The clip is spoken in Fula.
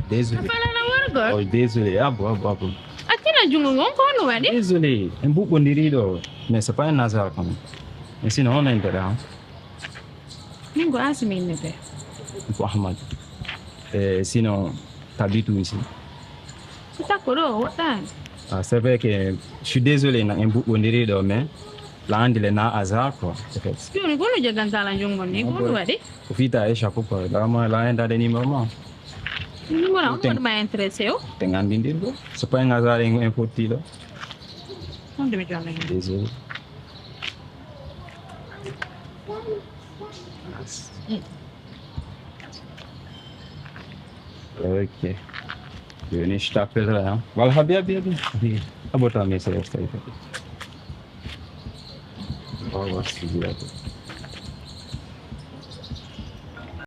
Désolé. Oh, désolé. Ah bon. Désolé. Un bout de rideau. Mais c'est pas un hasard quand même. Mais sinon, on a intérêt. Ahmad. Sinon, t'habites où ici? Ah, c'est vrai que je suis désolé, un bout de rideau, mais là, on dit un hasard, quoi. Au fait, t'as échappé, quoi. Là, moi, là, on a des numéros. C'est pas un hasard important. Désolé. Ok. Je t'appellerai. Voilà, bien. Abota, mais c'est resté. Au revoir,